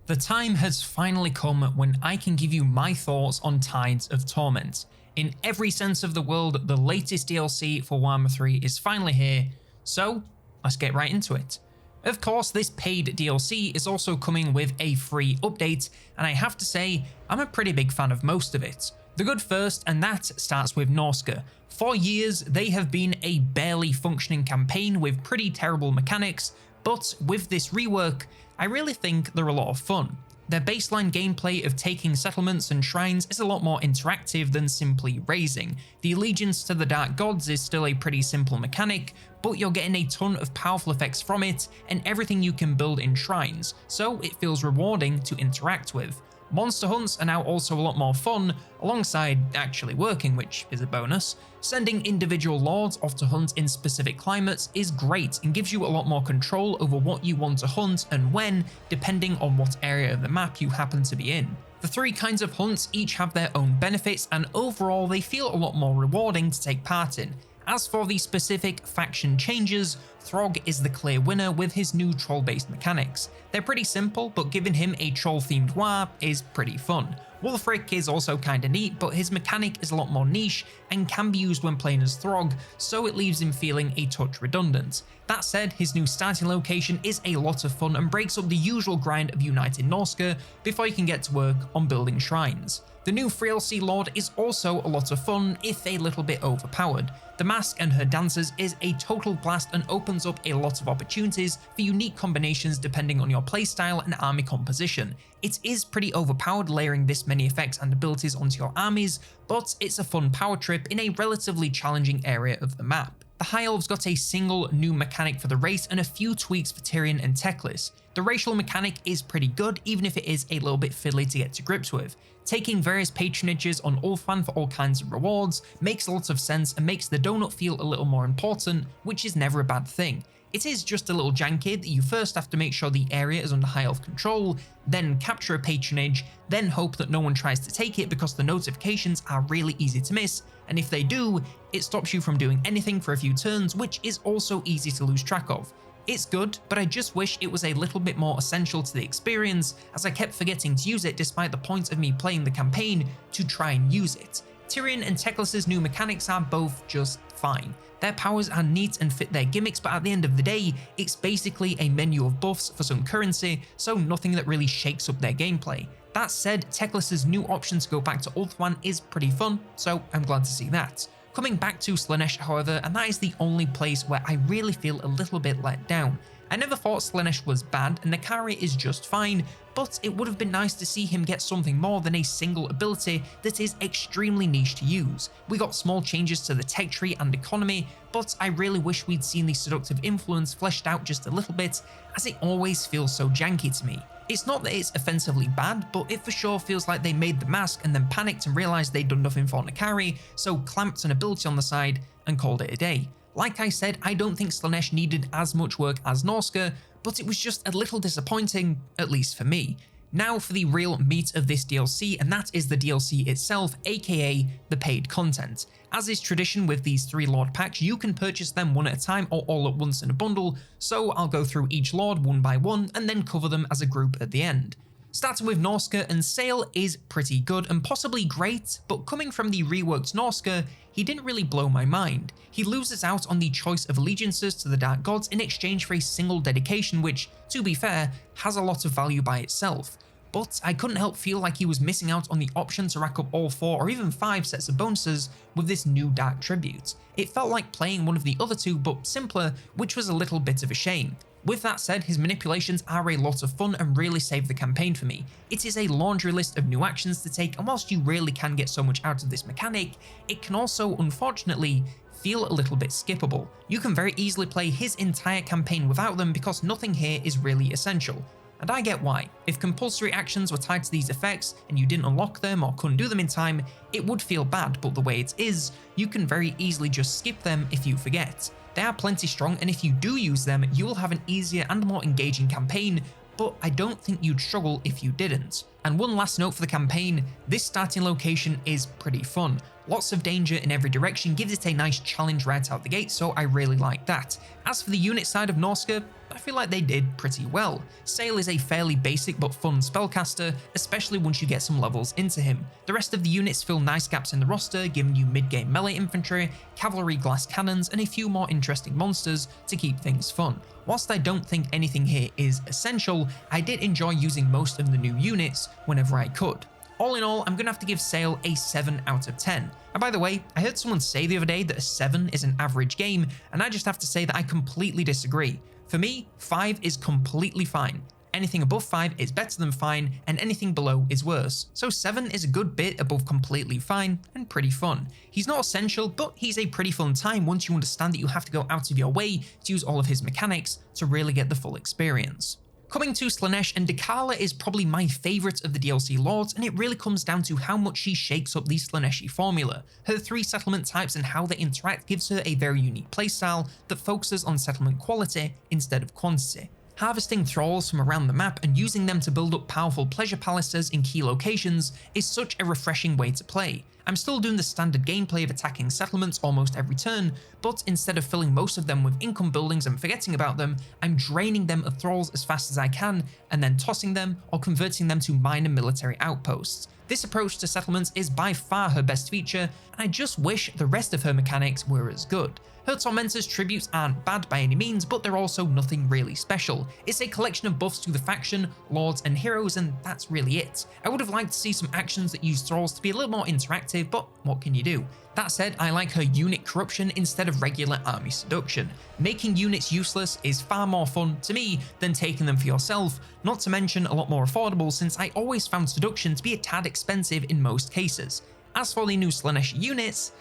The time has finally come when I can give you my thoughts on Tides of Torment. In every sense of the word, the latest DLC for Warhammer 3 is finally here, so let's get right into it. Of course, this paid DLC is also coming with a free update, and I have to say, I'm a pretty big fan of most of it. The good first, and that starts with Norska. For years, they have been a barely functioning campaign with pretty terrible mechanics, but with this rework, I really think they're a lot of fun. Their baseline gameplay of taking settlements and shrines is a lot more interactive than simply raising. The allegiance to the Dark Gods is still a pretty simple mechanic, but you're getting a ton of powerful effects from it and everything you can build in shrines, so it feels rewarding to interact with. Monster hunts are now also a lot more fun, alongside actually working, which is a bonus. Sending individual lords off to hunt in specific climates is great and gives you a lot more control over what you want to hunt and when, depending on what area of the map you happen to be in. The three kinds of hunts each have their own benefits, and overall they feel a lot more rewarding to take part in. As for the specific faction changes, Throg is the clear winner with his new troll-based mechanics. They're pretty simple, but giving him a troll-themed war is pretty fun. Wulfric is also kinda neat, but his mechanic is a lot more niche and can be used when playing as Throg, so it leaves him feeling a touch redundant. That said, his new starting location is a lot of fun and breaks up the usual grind of uniting Norska before you can get to work on building shrines. The new Freelsea Lord is also a lot of fun, if a little bit overpowered. The Mask and her dancers is a total blast and opens up a lot of opportunities for unique combinations depending on your playstyle and army composition. It is pretty overpowered layering this many effects and abilities onto your armies, but it's a fun power trip in a relatively challenging area of the map. The High Elves got a single new mechanic for the race and a few tweaks for Tyrion and Teclis. The racial mechanic is pretty good, even if it is a little bit fiddly to get to grips with. Taking various patronages on Ulthuan for all kinds of rewards makes a lot of sense and makes the donut feel a little more important, which is never a bad thing. It is just a little janky that you first have to make sure the area is under High Elf control, then capture a patronage, then hope that no one tries to take it because the notifications are really easy to miss, and if they do, it stops you from doing anything for a few turns, which is also easy to lose track of. It's good, but I just wish it was a little bit more essential to the experience, as I kept forgetting to use it despite the point of me playing the campaign to try and use it. Tyrion and Teclis' new mechanics are both just fine. Their powers are neat and fit their gimmicks, but at the end of the day, it's basically a menu of buffs for some currency, so nothing that really shakes up their gameplay. That said, Teclis' new option to go back to Ulthuan is pretty fun, so I'm glad to see that. Coming back to Slaanesh, however, and that is the only place where I really feel a little bit let down. I never thought Slaanesh was bad, and Nakari is just fine, but it would have been nice to see him get something more than a single ability that is extremely niche to use. We got small changes to the tech tree and economy, but I really wish we'd seen the seductive influence fleshed out just a little bit, as it always feels so janky to me. It's not that it's offensively bad, but it for sure feels like they made the mask and then panicked and realised they'd done nothing for Nakari, so clamped an ability on the side and called it a day. Like I said, I don't think Slaanesh needed as much work as Norska, but it was just a little disappointing, at least for me. Now for the real meat of this DLC, and that is the DLC itself, aka the paid content. As is tradition with these 3 Lord packs, you can purchase them one at a time or all at once in a bundle, so I'll go through each Lord one by one and then cover them as a group at the end. Starting with Norska, and Sayl is pretty good and possibly great, but coming from the reworked Norska, he didn't really blow my mind. He loses out on the choice of allegiances to the Dark Gods in exchange for a single dedication, which, to be fair, has a lot of value by itself. But I couldn't help feel like he was missing out on the option to rack up all 4 or even 5 sets of bonuses with this new Dark Tribute. It felt like playing one of the other 2 but simpler, which was a little bit of a shame. With that said, his manipulations are a lot of fun and really save the campaign for me. It is a laundry list of new actions to take, and whilst you really can get so much out of this mechanic, it can also, unfortunately, feel a little bit skippable. You can very easily play his entire campaign without them because nothing here is really essential. And I get why. If compulsory actions were tied to these effects and you didn't unlock them or couldn't do them in time, it would feel bad, but the way it is, you can very easily just skip them if you forget. They are plenty strong, and if you do use them, you will have an easier and more engaging campaign, but I don't think you'd struggle if you didn't. And one last note for the campaign, this starting location is pretty fun. Lots of danger in every direction gives it a nice challenge right out the gate, so I really like that. As for the unit side of Norska, I feel like they did pretty well. Sayl is a fairly basic but fun spellcaster, especially once you get some levels into him. The rest of the units fill nice gaps in the roster, giving you mid-game melee infantry, cavalry glass cannons, and a few more interesting monsters to keep things fun. Whilst I don't think anything here is essential, I did enjoy using most of the new units whenever I could. All in all, I'm going to have to give Sayl a 7 out of 10. And by the way, I heard someone say the other day that a 7 is an average game, and I just have to say that I completely disagree. For me, 5 is completely fine. Anything above 5 is better than fine, and anything below is worse. So 7 is a good bit above completely fine, and pretty fun. He's not essential, but he's a pretty fun time once you understand that you have to go out of your way to use all of his mechanics to really get the full experience. Coming to Slaanesh, and Dechala is probably my favourite of the DLC lords, and it really comes down to how much she shakes up the Slaaneshi formula. Her 3 settlement types and how they interact gives her a very unique playstyle that focuses on settlement quality instead of quantity. Harvesting thralls from around the map and using them to build up powerful pleasure palaces in key locations is such a refreshing way to play. I'm still doing the standard gameplay of attacking settlements almost every turn, but instead of filling most of them with income buildings and forgetting about them, I'm draining them of thralls as fast as I can and then tossing them or converting them to minor military outposts. This approach to settlements is by far her best feature, and I just wish the rest of her mechanics were as good. Her Tormentor's tributes aren't bad by any means, but they're also nothing really special. It's a collection of buffs to the faction, lords, and heroes, and that's really it. I would have liked to see some actions that use thralls to be a little more interactive, but what can you do? That said, I like her unit corruption instead of regular army seduction. Making units useless is far more fun to me than taking them for yourself, not to mention a lot more affordable since I always found seduction to be a tad expensive in most cases. As for the new Slaanesh units,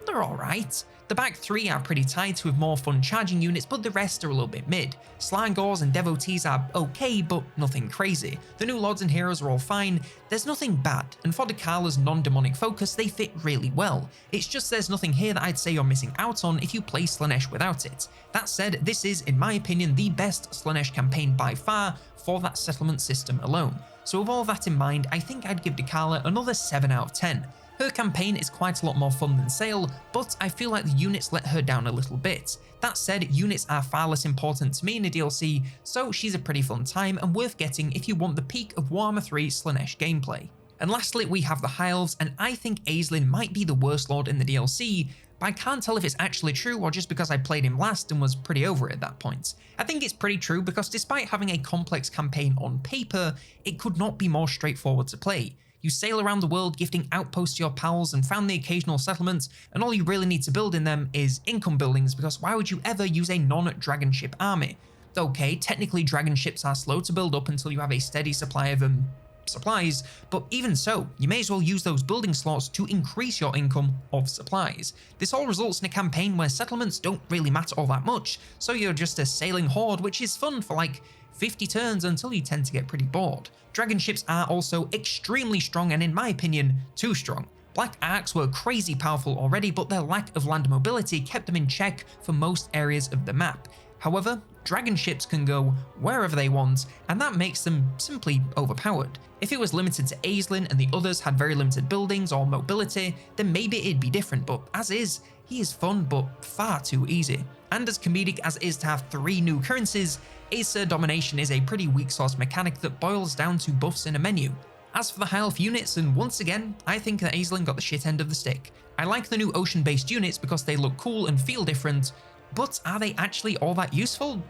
they're alright. The back 3 are pretty tight with more fun charging units, but the rest are a little bit mid. Slangors and Devotees are okay, but nothing crazy. The new Lords and Heroes are all fine, there's nothing bad, and for Decala's non-demonic focus they fit really well. It's just there's nothing here that I'd say you're missing out on if you play Slaanesh without it. That said, this is, in my opinion, the best Slaanesh campaign by far for that settlement system alone. So with all that in mind, I think I'd give Dechala another 7 out of 10. Her campaign is quite a lot more fun than Sayl, but I feel like the units let her down a little bit. That said, units are far less important to me in a DLC, so she's a pretty fun time and worth getting if you want the peak of Warhammer 3 Slaanesh gameplay. And lastly, we have the High Elves, and I think Aislinn might be the worst lord in the DLC, but I can't tell if it's actually true or just because I played him last and was pretty over it at that point. I think it's pretty true because despite having a complex campaign on paper, it could not be more straightforward to play. You sail around the world gifting outposts to your pals and found the occasional settlement, and all you really need to build in them is income buildings because why would you ever use a non-dragon ship army? Okay, technically dragon ships are slow to build up until you have a steady supply of supplies, but even so, you may as well use those building slots to increase your income of supplies. This all results in a campaign where settlements don't really matter all that much, so you're just a sailing horde, which is fun for like 50 turns until you tend to get pretty bored. Dragon ships are also extremely strong and in my opinion, too strong. Black Arks were crazy powerful already, but their lack of land mobility kept them in check for most areas of the map. However, dragon ships can go wherever they want, and that makes them simply overpowered. If it was limited to Aislinn and the others had very limited buildings or mobility, then maybe it'd be different, but as is, he is fun but far too easy. And as comedic as it is to have 3 new currencies, Acer Domination is a pretty weak source mechanic that boils down to buffs in a menu. As for the High Elf units, and once again, I think that Aislinn got the shit end of the stick. I like the new ocean-based units because they look cool and feel different, but are they actually all that useful?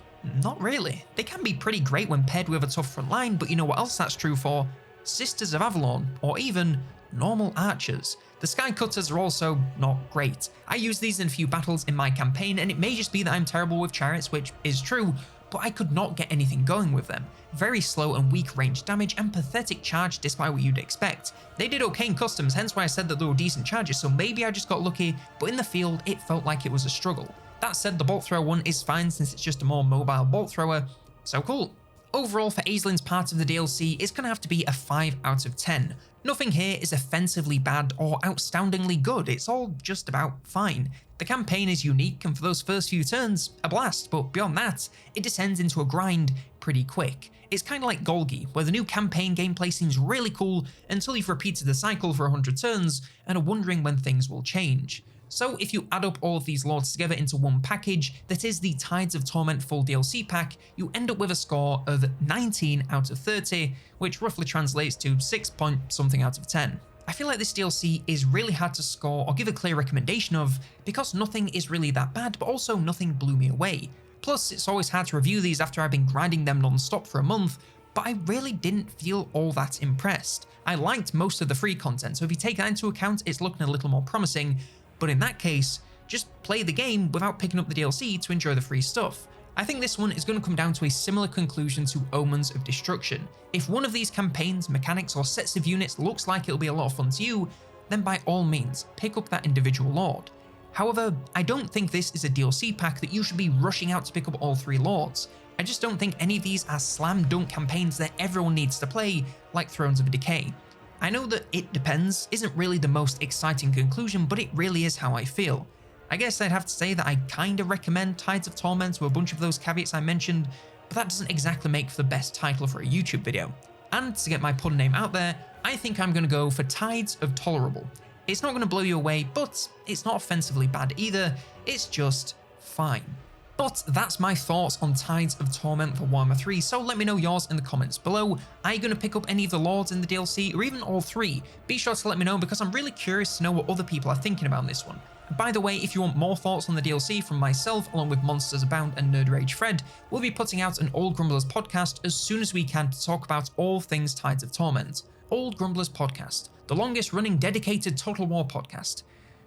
Not really. They can be pretty great when paired with a tough front line, but you know what else that's true for? Sisters of Avalon, or even normal archers. The Sky Cutters are also not great. I use these in a few battles in my campaign, and it may just be that I'm terrible with chariots, which is true, but I could not get anything going with them. Very slow and weak range damage and pathetic charge despite what you'd expect. They did okay in customs, hence why I said that they were decent charges, so maybe I just got lucky, but in the field it felt like it was a struggle. That said, the bolt thrower one is fine since it's just a more mobile bolt thrower, so cool. Overall for Aislinn's part of the DLC, it's going to have to be a 5 out of 10. Nothing here is offensively bad or outstandingly good, it's all just about fine. The campaign is unique and for those first few turns, a blast, but beyond that, it descends into a grind pretty quick. It's kind of like Golgi, where the new campaign gameplay seems really cool until you've repeated the cycle for 100 turns and are wondering when things will change. So if you add up all of these lords together into one package, that is the Tides of Torment full DLC pack, you end up with a score of 19 out of 30, which roughly translates to 6 point something out of 10. I feel like this DLC is really hard to score or give a clear recommendation of, because nothing is really that bad, but also nothing blew me away. Plus, it's always hard to review these after I've been grinding them non-stop for a month, but I really didn't feel all that impressed. I liked most of the free content, so if you take that into account, it's looking a little more promising, but in that case, just play the game without picking up the DLC to enjoy the free stuff. I think this one is going to come down to a similar conclusion to Omens of Destruction. If one of these campaigns, mechanics, or sets of units looks like it'll be a lot of fun to you, then by all means, pick up that individual lord. However, I don't think this is a DLC pack that you should be rushing out to pick up all 3 lords. I just don't think any of these are slam dunk campaigns that everyone needs to play, like Thrones of Decay. I know that "it depends" isn't really the most exciting conclusion, but it really is how I feel. I guess I'd have to say that I kinda recommend Tides of Torment with a bunch of those caveats I mentioned, but that doesn't exactly make for the best title for a YouTube video. And to get my pun name out there, I think I'm gonna go for Tides of Tolerable. It's not gonna blow you away, but it's not offensively bad either, it's just fine. But that's my thoughts on Tides of Torment for Warhammer 3, so let me know yours in the comments below. Are you going to pick up any of the lords in the DLC, or even all 3? Be sure to let me know, because I'm really curious to know what other people are thinking about this one. And by the way, if you want more thoughts on the DLC from myself, along with Monsters Abound and Nerd Rage Fred, we'll be putting out an Old Grumblers podcast as soon as we can to talk about all things Tides of Torment. Old Grumblers podcast, the longest running dedicated Total War podcast.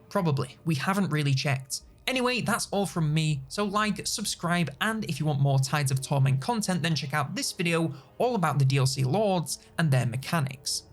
Probably, we haven't really checked. Anyway, that's all from me, so like, subscribe, and if you want more Tides of Torment content, then check out this video all about the DLC lords and their mechanics.